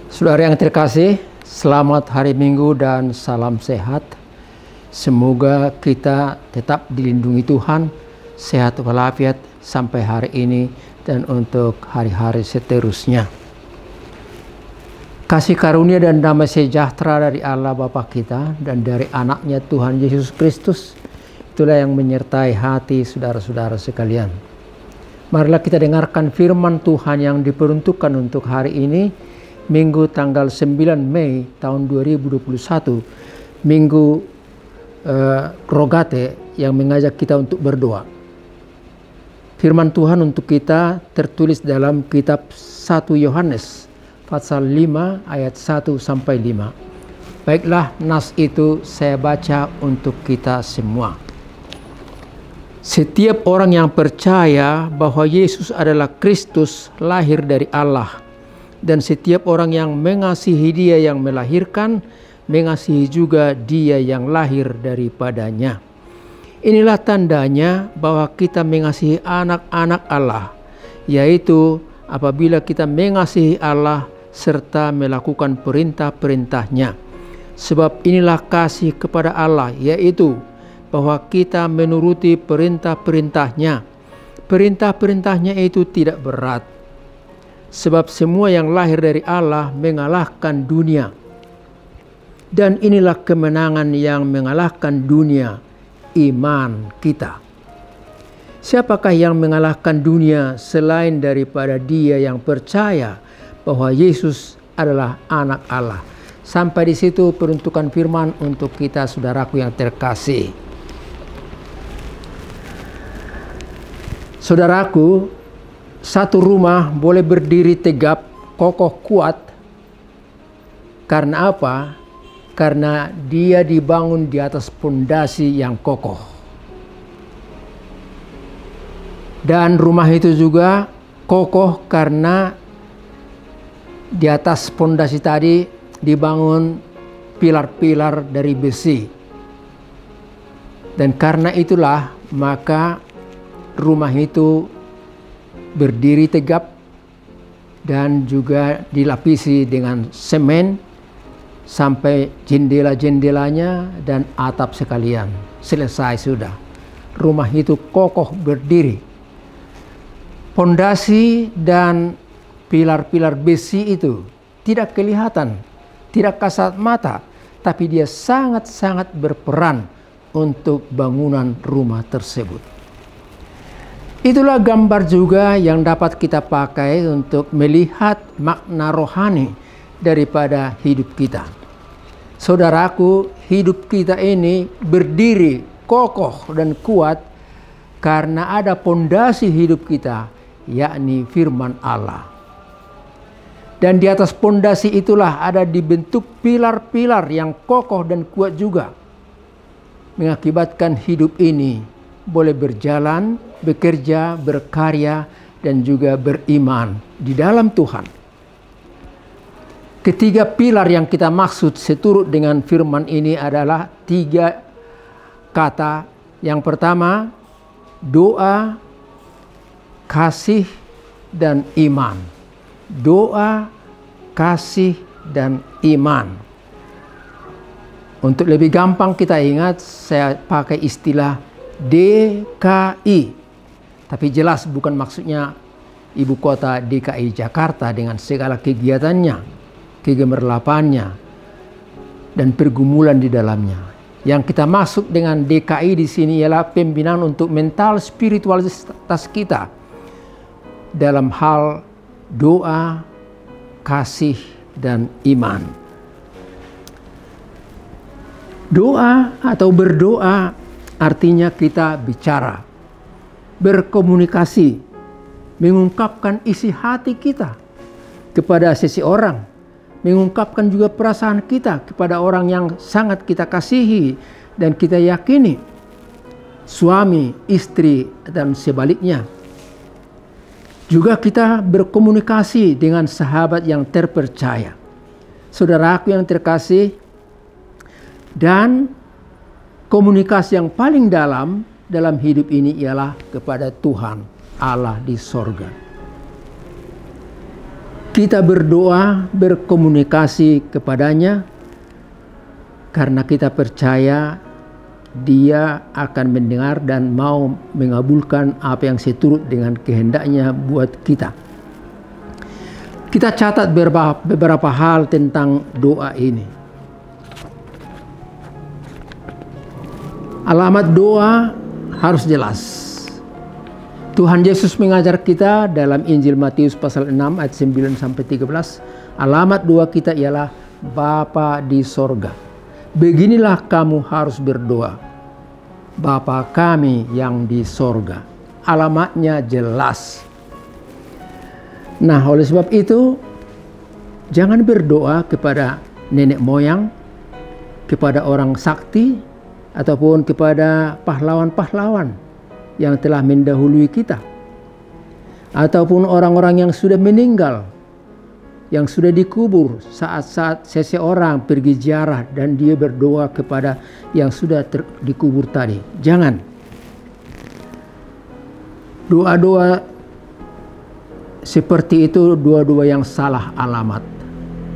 Saudara yang terkasih, selamat hari Minggu dan salam sehat. Semoga kita tetap dilindungi Tuhan, sehat walafiat sampai hari ini dan untuk hari-hari seterusnya. Kasih karunia dan damai sejahtera dari Allah Bapa kita dan dari anaknya Tuhan Yesus Kristus, itulah yang menyertai hati saudara-saudara sekalian. Marilah kita dengarkan firman Tuhan yang diperuntukkan untuk hari ini, Minggu tanggal 9 Mei tahun 2021, Minggu Rogate yang mengajak kita untuk berdoa. Firman Tuhan untuk kita tertulis dalam kitab 1 Yohanes pasal 5 ayat 1 sampai 5. Baiklah, nas itu saya baca untuk kita semua. Setiap orang yang percaya bahwa Yesus adalah Kristus lahir dari Allah, dan setiap orang yang mengasihi Dia yang melahirkan, mengasihi juga Dia yang lahir daripadanya. Inilah tandanya bahwa kita mengasihi anak-anak Allah, yaitu apabila kita mengasihi Allah serta melakukan perintah-perintahnya. Sebab inilah kasih kepada Allah, yaitu bahwa kita menuruti perintah-perintahnya. Perintah-perintahnya itu tidak berat, sebab semua yang lahir dari Allah mengalahkan dunia. Dan inilah kemenangan yang mengalahkan dunia, iman kita. Siapakah yang mengalahkan dunia selain daripada dia yang percaya bahwa Yesus adalah anak Allah? Sampai di situ peruntukan firman untuk kita, saudaraku yang terkasih. Saudaraku, satu rumah boleh berdiri tegap, kokoh, kuat. Karena apa? Karena dia dibangun di atas pondasi yang kokoh. Dan rumah itu juga kokoh karena di atas pondasi tadi dibangun pilar-pilar dari besi. Dan karena itulah maka rumah itu berdiri tegap dan juga dilapisi dengan semen sampai jendela-jendelanya dan atap sekalian. Selesai sudah. Rumah itu kokoh berdiri. Pondasi dan pilar-pilar besi itu tidak kelihatan, tidak kasat mata, tapi dia sangat-sangat berperan untuk bangunan rumah tersebut. Itulah gambar juga yang dapat kita pakai untuk melihat makna rohani daripada hidup kita. Saudaraku, hidup kita ini berdiri kokoh dan kuat karena ada pondasi hidup kita, yakni firman Allah. Dan di atas pondasi itulah ada dibentuk pilar-pilar yang kokoh dan kuat juga, mengakibatkan hidup ini boleh berjalan, bekerja, berkarya, dan juga beriman di dalam Tuhan. Ketiga pilar yang kita maksud seturut dengan firman ini adalah tiga kata. Yang pertama, doa, kasih, dan iman. Doa, kasih, dan iman. Untuk lebih gampang kita ingat, saya pakai istilah DKI, tapi jelas bukan maksudnya ibu kota DKI Jakarta dengan segala kegiatannya, kegemerlapannya, dan pergumulan di dalamnya. Yang kita maksud dengan DKI di sini ialah pembinaan untuk mental spiritualitas kita dalam hal doa, kasih, dan iman. Doa atau berdoa artinya kita bicara, berkomunikasi, mengungkapkan isi hati kita kepada seseorang, mengungkapkan juga perasaan kita kepada orang yang sangat kita kasihi dan kita yakini, suami, istri, dan sebaliknya. Juga kita berkomunikasi dengan sahabat yang terpercaya. Saudaraku yang terkasih, dan komunikasi yang paling dalam hidup ini ialah kepada Tuhan Allah di sorga. Kita berdoa, berkomunikasi kepadanya karena kita percaya Dia akan mendengar dan mau mengabulkan apa yang seturut dengan kehendaknya buat kita. Kita catat beberapa hal tentang doa ini. Alamat doa harus jelas. Tuhan Yesus mengajar kita dalam Injil Matius pasal 6 ayat 9 sampai 13. Alamat doa kita ialah Bapa di sorga. Beginilah kamu harus berdoa. Bapa kami yang di sorga. Alamatnya jelas. Nah, oleh sebab itu jangan berdoa kepada nenek moyang, kepada orang sakti, ataupun kepada pahlawan-pahlawan yang telah mendahului kita, ataupun orang-orang yang sudah meninggal, yang sudah dikubur saat-saat seseorang pergi ziarah dan dia berdoa kepada yang sudah dikubur tadi. Jangan. Doa-doa seperti itu doa-doa yang salah alamat.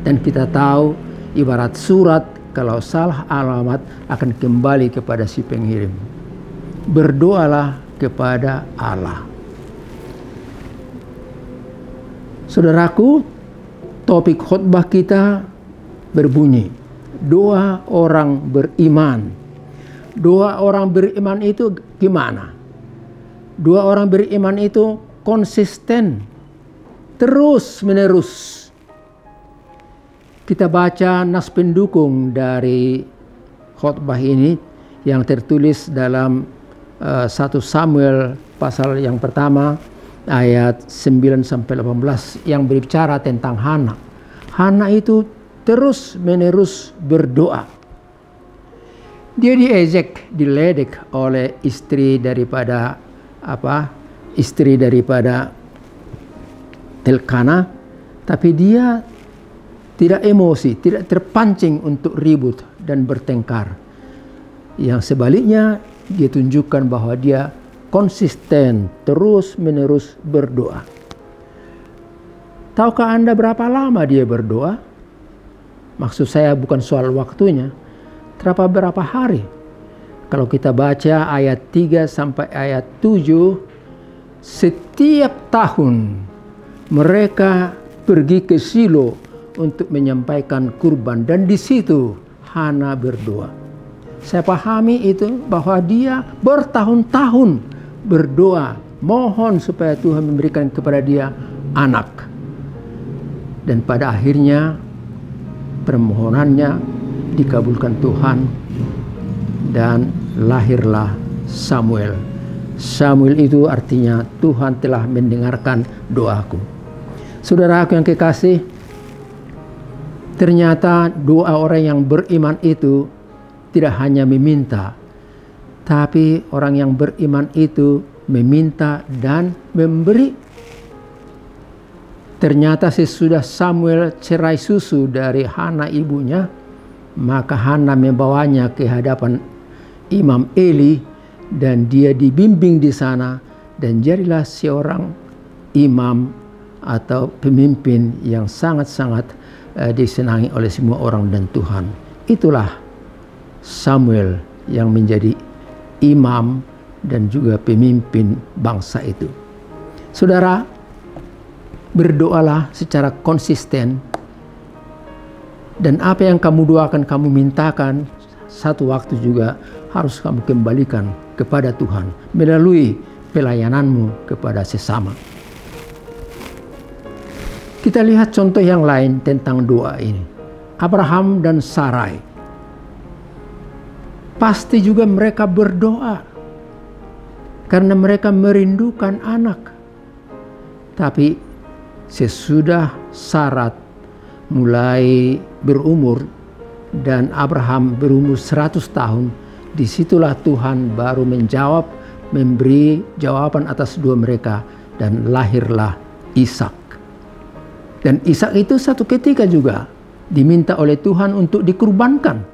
Dan kita tahu ibarat surat, kalau salah alamat akan kembali kepada si pengirim. Berdoalah kepada Allah. Saudaraku, topik khotbah kita berbunyi doa orang beriman. Doa orang beriman itu gimana? Doa orang beriman itu konsisten, terus menerus. Kita baca nas pendukung dari khotbah ini yang tertulis dalam 1 Samuel pasal yang pertama ayat 9 sampai 18 yang berbicara tentang Hana. Hana itu terus menerus berdoa. Dia diejek, diledek oleh istri daripada Elkana, tapi dia tidak emosi, tidak terpancing untuk ribut dan bertengkar. Yang sebaliknya, dia tunjukkan bahwa dia konsisten, terus menerus berdoa. Tahukah Anda berapa lama dia berdoa? Maksud saya bukan soal waktunya, berapa hari. Kalau kita baca ayat 3 sampai ayat 7, setiap tahun mereka pergi ke Shilo untuk menyampaikan kurban, dan di situ Hana berdoa. Saya pahami itu bahwa dia bertahun-tahun berdoa, mohon supaya Tuhan memberikan kepada dia anak. Dan pada akhirnya permohonannya dikabulkan Tuhan dan lahirlah Samuel. Samuel itu artinya Tuhan telah mendengarkan doaku. Saudaraku yang kekasih, ternyata doa orang yang beriman itu tidak hanya meminta, tapi orang yang beriman itu meminta dan memberi. Ternyata sesudah Samuel cerai susu dari Hana ibunya, maka Hana membawanya ke hadapan Imam Eli dan dia dibimbing di sana dan jadilah seorang imam atau pemimpin yang sangat-sangat disenangi oleh semua orang dan Tuhan. Itulah Samuel yang menjadi imam dan juga pemimpin bangsa itu. Saudara, berdoalah secara konsisten, dan apa yang kamu doakan, kamu mintakan, satu waktu juga harus kamu kembalikan kepada Tuhan melalui pelayananmu kepada sesama. Kita lihat contoh yang lain tentang doa ini. Abraham dan Sarai. Pasti juga mereka berdoa karena mereka merindukan anak. Tapi sesudah Sarat mulai berumur dan Abraham berumur 100 tahun, disitulah Tuhan baru menjawab, memberi jawaban atas dua mereka, dan lahirlah Ishak. Dan Ishak itu satu ketika juga diminta oleh Tuhan untuk dikurbankan.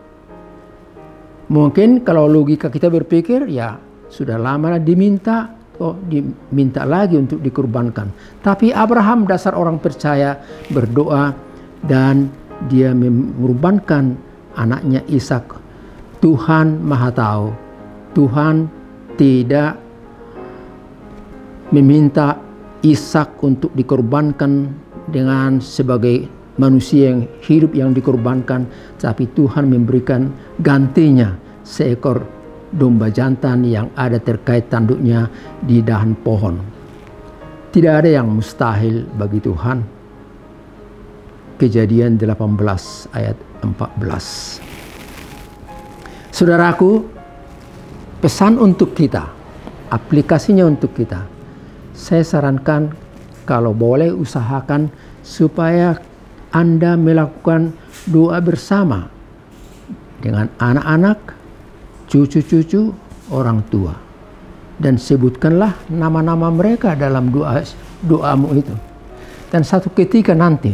Mungkin kalau logika kita berpikir, ya sudah lama diminta, diminta lagi untuk dikurbankan. Tapi Abraham, dasar orang percaya, berdoa dan dia mengorbankan anaknya Ishak. Tuhan Maha Tahu, Tuhan tidak meminta Ishak untuk dikorbankan dengan sebagai manusia yang hidup yang dikorbankan, tapi Tuhan memberikan gantinya seekor domba jantan yang ada terkait tanduknya di dahan pohon. Tidak ada yang mustahil bagi Tuhan. Kejadian 18 ayat 14. Saudaraku, pesan untuk kita, aplikasinya untuk kita. Saya sarankan kalau boleh usahakan supaya Anda melakukan doa bersama dengan anak-anak, cucu-cucu, orang tua. Dan sebutkanlah nama-nama mereka dalam doamu itu. Dan satu ketika nanti,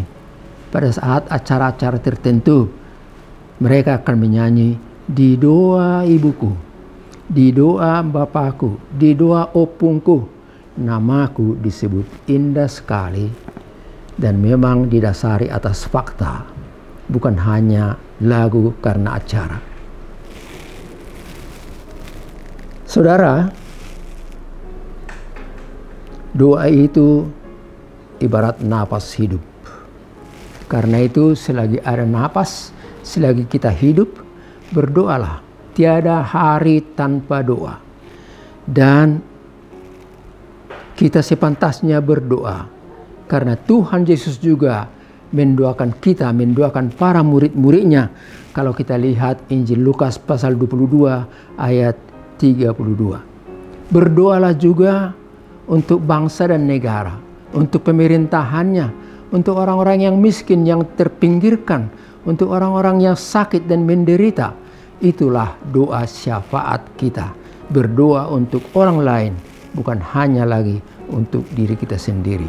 pada saat acara-acara tertentu, mereka akan menyanyi, di doa ibuku, di doa bapakku, di doa opungku, namaku disebut indah sekali. Dan memang didasari atas fakta, bukan hanya lagu karena acara. Saudara, doa itu ibarat napas hidup. Karena itu selagi ada napas, selagi kita hidup, berdoalah. Tiada hari tanpa doa. Dan kita sepantasnya berdoa. Karena Tuhan Yesus juga mendoakan kita, mendoakan para murid-muridnya. Kalau kita lihat Injil Lukas pasal 22 ayat 32. Berdoalah juga untuk bangsa dan negara, untuk pemerintahannya, untuk orang-orang yang miskin, yang terpinggirkan, untuk orang-orang yang sakit dan menderita. Itulah doa syafaat kita. Berdoa untuk orang lain, bukan hanya lagi untuk diri kita sendiri.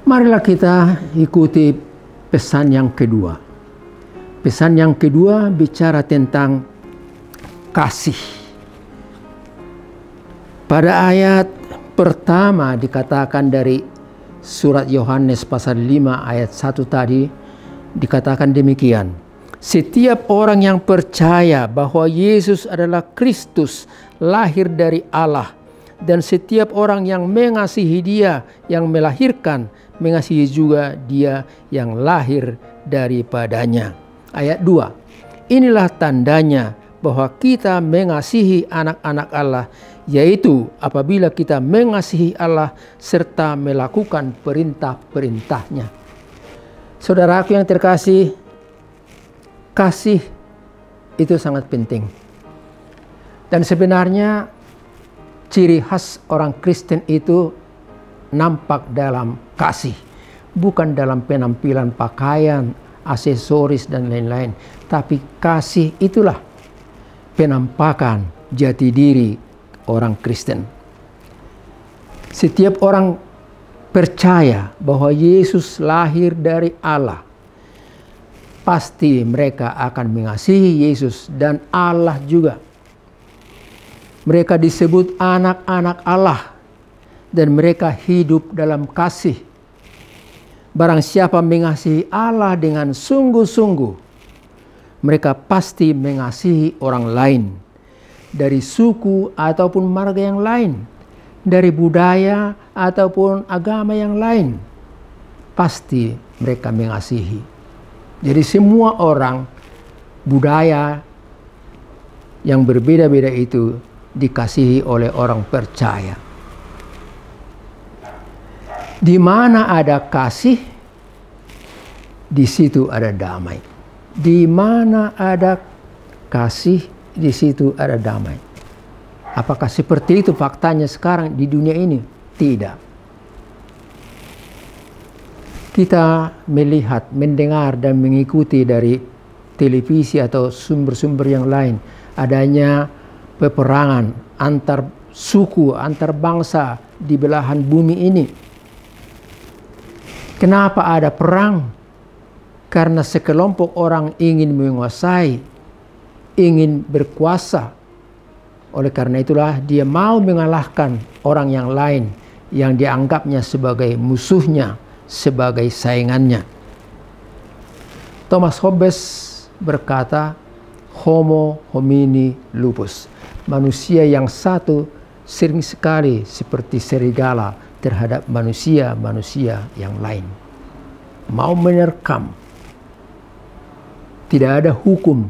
Marilah kita ikuti pesan yang kedua. Pesan yang kedua bicara tentang kasih. Pada ayat pertama dikatakan dari surat Yohanes pasal 5 ayat 1 tadi, dikatakan demikian. Setiap orang yang percaya bahwa Yesus adalah Kristus, lahir dari Allah, dan setiap orang yang mengasihi Dia yang melahirkan, mengasihi juga Dia yang lahir daripadanya. Ayat 2. Inilah tandanya bahwa kita mengasihi anak-anak Allah, yaitu apabila kita mengasihi Allah serta melakukan perintah-perintahnya. Saudaraku yang terkasih, kasih itu sangat penting. Dan sebenarnya ciri khas orang Kristen itu nampak dalam kasih. Bukan dalam penampilan pakaian, aksesoris dan lain-lain. Tapi kasih itulah penampakan jati diri orang Kristen. Setiap orang percaya bahwa Yesus lahir dari Allah, pasti mereka akan mengasihi Yesus dan Allah juga. Mereka disebut anak-anak Allah dan mereka hidup dalam kasih. Barang siapa mengasihi Allah dengan sungguh-sungguh, mereka pasti mengasihi orang lain. Dari suku ataupun marga yang lain, dari budaya ataupun agama yang lain, pasti mereka mengasihi. Jadi semua orang, budaya yang berbeda-beda itu dikasihi oleh orang percaya. Di mana ada kasih, di situ ada damai. Di mana ada kasih, di situ ada damai. Apakah seperti itu faktanya sekarang di dunia ini? Tidak. Kita melihat, mendengar dan mengikuti dari televisi atau sumber-sumber yang lain adanya peperangan antar suku, antar bangsa di belahan bumi ini. Kenapa ada perang? Karena sekelompok orang ingin menguasai, ingin berkuasa. Oleh karena itulah dia mau mengalahkan orang yang lain yang dianggapnya sebagai musuhnya, sebagai saingannya. Thomas Hobbes berkata, Homo homini lupus. Manusia yang satu sering sekali seperti serigala terhadap manusia-manusia yang lain. Mau menerkam. Tidak ada hukum.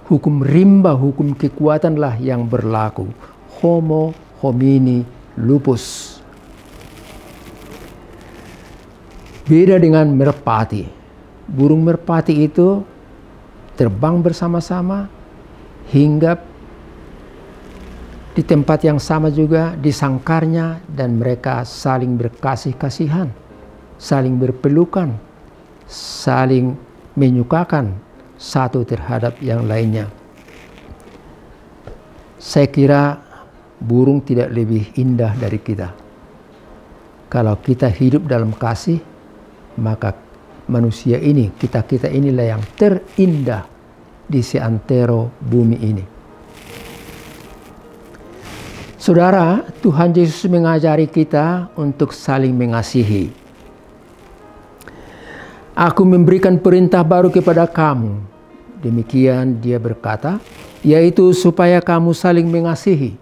Hukum rimba, hukum kekuatanlah yang berlaku. Homo homini lupus. Beda dengan merpati. Burung merpati itu terbang bersama-sama, hinggap di tempat yang sama juga di sangkarnya, dan mereka saling berkasih-kasihan, saling berpelukan, saling menyukakan satu terhadap yang lainnya. Saya kira burung tidak lebih indah dari kita. Kalau kita hidup dalam kasih, maka manusia ini, kita inilah yang terindah di seantero bumi ini. Saudara, Tuhan Yesus mengajari kita untuk saling mengasihi. Aku memberikan perintah baru kepada kamu. Demikian dia berkata, yaitu supaya kamu saling mengasihi.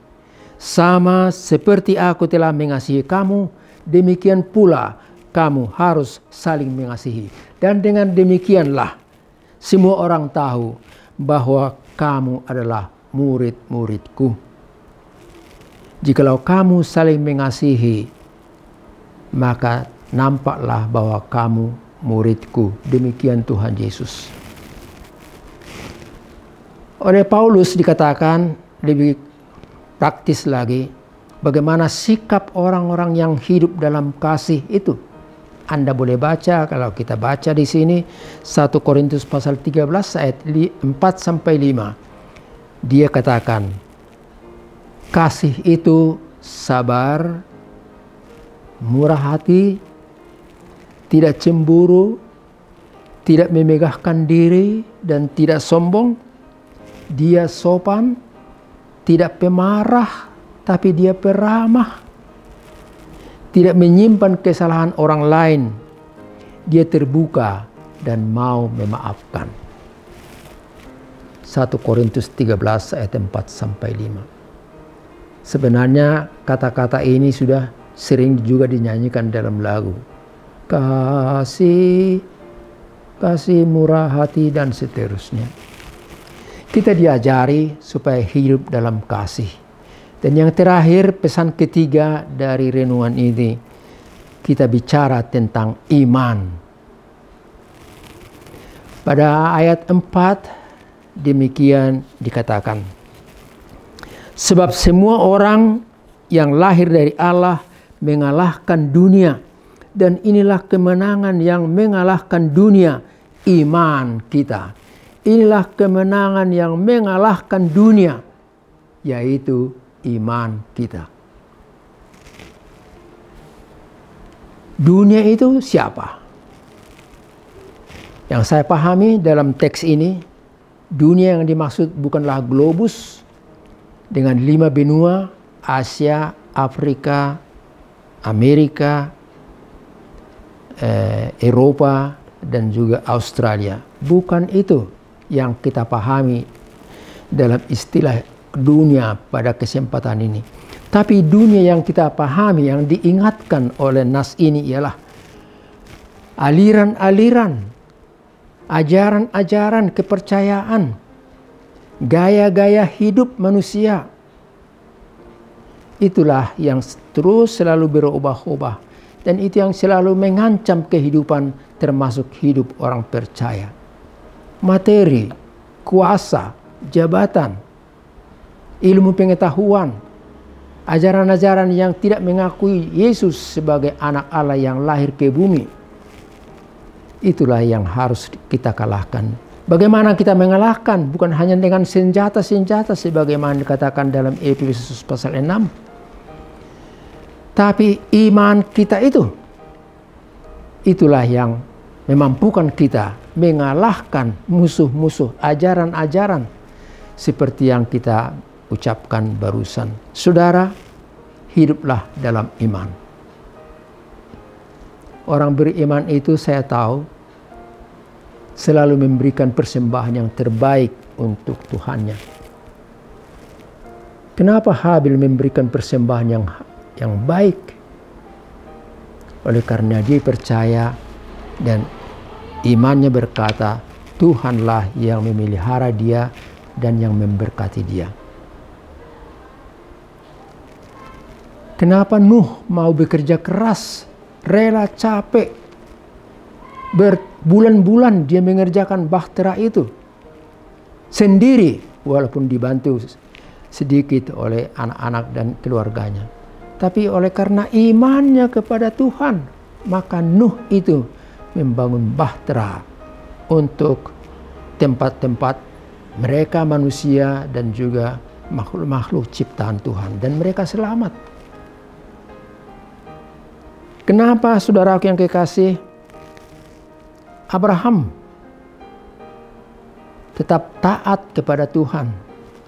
Sama seperti aku telah mengasihi kamu, demikian pula kamu harus saling mengasihi. Dan dengan demikianlah semua orang tahu bahwa kamu adalah murid-muridku. Jikalau kamu saling mengasihi, maka nampaklah bahwa kamu muridku. Demikian Tuhan Yesus. Oleh Paulus dikatakan lebih praktis lagi bagaimana sikap orang-orang yang hidup dalam kasih itu. Anda boleh baca, kalau kita baca di sini 1 Korintus pasal 13 ayat 4 sampai 5. Dia katakan, kasih itu sabar, murah hati, tidak cemburu, tidak memegahkan diri, dan tidak sombong. Dia sopan, tidak pemarah, tapi dia peramah. Tidak menyimpan kesalahan orang lain. Dia terbuka dan mau memaafkan. 1 Korintus 13 ayat 4 sampai 5. Sebenarnya kata-kata ini sudah sering juga dinyanyikan dalam lagu. Kasih, kasih murah hati, dan seterusnya. Kita diajari supaya hidup dalam kasih. Dan yang terakhir, pesan ketiga dari renungan ini, kita bicara tentang iman. Pada ayat 4 demikian dikatakan, sebab semua orang yang lahir dari Allah mengalahkan dunia, dan inilah kemenangan yang mengalahkan dunia, iman kita. Inilah kemenangan yang mengalahkan dunia, yaitu iman kita. Dunia itu siapa? Yang saya pahami dalam teks ini, dunia yang dimaksud bukanlah globus dengan 5 benua, Asia, Afrika, Amerika, Eropa, dan juga Australia. Bukan itu yang kita pahami dalam istilah dunia pada kesempatan ini. Tapi dunia yang kita pahami, yang diingatkan oleh nas ini ialah aliran-aliran, ajaran-ajaran kepercayaan, gaya-gaya hidup manusia. Itulah yang terus selalu berubah-ubah, dan itu yang selalu mengancam kehidupan, termasuk hidup orang percaya. Materi, kuasa, jabatan, ilmu pengetahuan, ajaran-ajaran yang tidak mengakui Yesus sebagai anak Allah yang lahir ke bumi. Itulah yang harus kita kalahkan. Bagaimana kita mengalahkan? Bukan hanya dengan senjata-senjata sebagaimana dikatakan dalam Efesus pasal 6. Tapi iman kita itulah yang memampukan kita mengalahkan musuh-musuh ajaran-ajaran seperti yang kita ucapkan barusan. Saudara, hiduplah dalam iman. Orang beriman itu saya tahu selalu memberikan persembahan yang terbaik untuk Tuhannya. Kenapa Habil memberikan persembahan yang baik? Oleh karena dia percaya dan imannya berkata, Tuhanlah yang memelihara dia dan yang memberkati dia. Kenapa Nuh mau bekerja keras, rela capek, berbulan-bulan dia mengerjakan bahtera itu sendiri, walaupun dibantu sedikit oleh anak-anak dan keluarganya. Tapi oleh karena imannya kepada Tuhan, maka Nuh itu membangun bahtera untuk tempat-tempat mereka manusia dan juga makhluk-makhluk ciptaan Tuhan, dan mereka selamat. Kenapa saudaraku yang kekasih, Abraham tetap taat kepada Tuhan?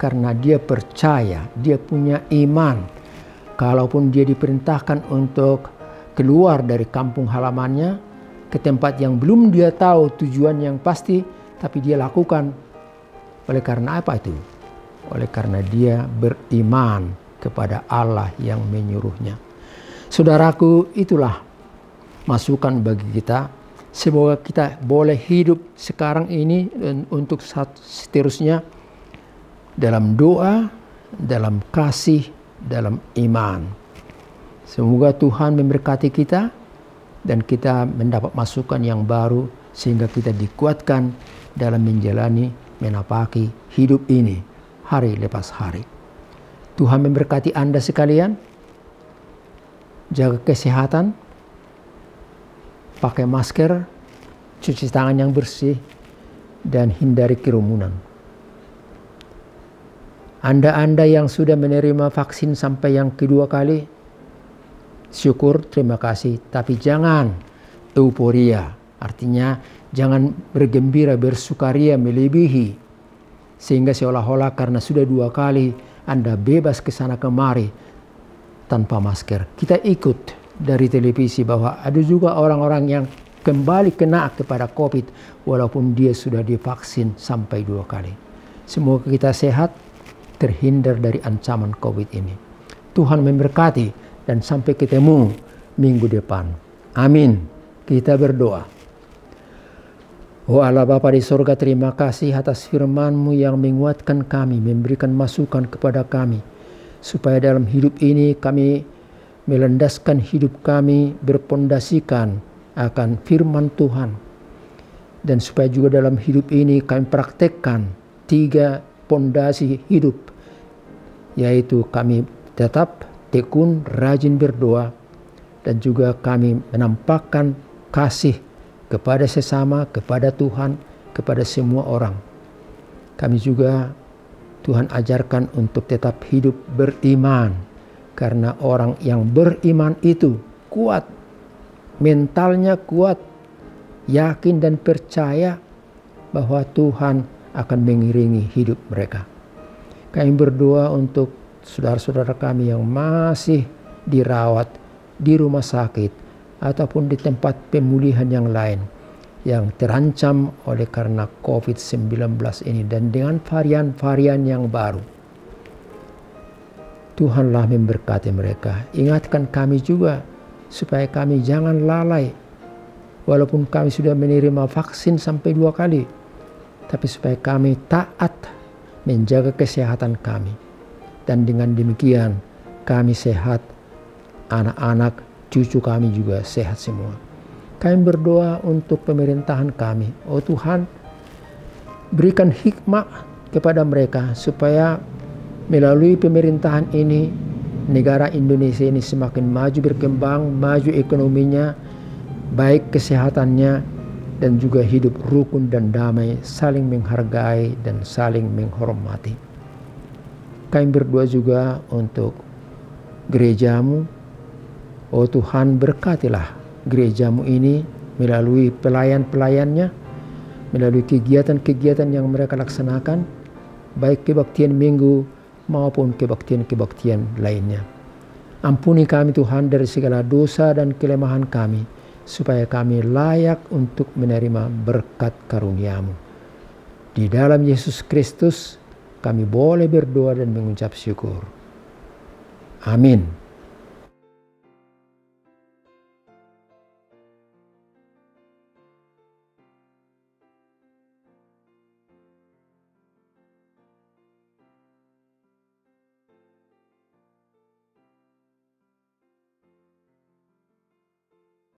Karena dia percaya, dia punya iman. Kalaupun dia diperintahkan untuk keluar dari kampung halamannya ke tempat yang belum dia tahu tujuan yang pasti, tapi dia lakukan. Oleh karena apa itu? Oleh karena dia beriman kepada Allah yang menyuruhnya. Saudaraku, itulah masukan bagi kita. Semoga kita boleh hidup sekarang ini dan untuk seterusnya dalam doa, dalam kasih, dalam iman. Semoga Tuhan memberkati kita dan kita mendapat masukan yang baru sehingga kita dikuatkan dalam menjalani, menapaki hidup ini hari lepas hari. Tuhan memberkati Anda sekalian. Jaga kesehatan, pakai masker, cuci tangan yang bersih, dan hindari kerumunan. Anda yang sudah menerima vaksin sampai yang kedua kali, syukur, terima kasih. Tapi jangan euforia, artinya jangan bergembira, bersukaria melebihi. Sehingga seolah-olah karena sudah 2 kali Anda bebas ke sana kemari tanpa masker. Kita ikut dari televisi bahwa ada juga orang-orang yang kembali kena kepada COVID walaupun dia sudah divaksin sampai 2 kali. Semoga kita sehat, terhindar dari ancaman COVID ini. Tuhan memberkati dan sampai ketemu minggu depan. Amin. Kita berdoa. Oh Allah Bapa di sorga, terima kasih atas firman-Mu yang menguatkan kami, memberikan masukan kepada kami, supaya dalam hidup ini kami melandaskan hidup kami berpondasikan akan firman Tuhan. Dan supaya juga dalam hidup ini kami praktekkan 3 pondasi hidup, yaitu kami tetap tekun, rajin berdoa, dan juga kami menampakkan kasih kepada sesama, kepada Tuhan, kepada semua orang. Kami juga Tuhan ajarkan untuk tetap hidup beriman, karena orang yang beriman itu kuat, mentalnya kuat, yakin dan percaya bahwa Tuhan akan mengiringi hidup mereka. Kami berdoa untuk saudara-saudara kami yang masih dirawat di rumah sakit ataupun di tempat pemulihan yang lain, yang terancam oleh karena COVID-19 ini dan dengan varian-varian yang baru. Tuhanlah memberkati mereka. Ingatkan kami juga supaya kami jangan lalai. Walaupun kami sudah menerima vaksin sampai 2 kali, tapi supaya kami taat menjaga kesehatan kami. Dan dengan demikian kami sehat, anak-anak, cucu kami juga sehat semua. Kami berdoa untuk pemerintahan kami. Oh Tuhan, berikan hikmah kepada mereka supaya melalui pemerintahan ini negara Indonesia ini semakin maju berkembang, maju ekonominya, baik kesehatannya, dan juga hidup rukun dan damai, saling menghargai dan saling menghormati. Kami berdoa juga untuk gerejamu. Oh Tuhan, berkatilah gerejamu ini melalui pelayan-pelayannya, melalui kegiatan-kegiatan yang mereka laksanakan, baik kebaktian minggu maupun kebaktian-kebaktian lainnya. Ampuni kami Tuhan dari segala dosa dan kelemahan kami, supaya kami layak untuk menerima berkat karunia-Mu. Di dalam Yesus Kristus kami boleh berdoa dan mengucap syukur. Amin.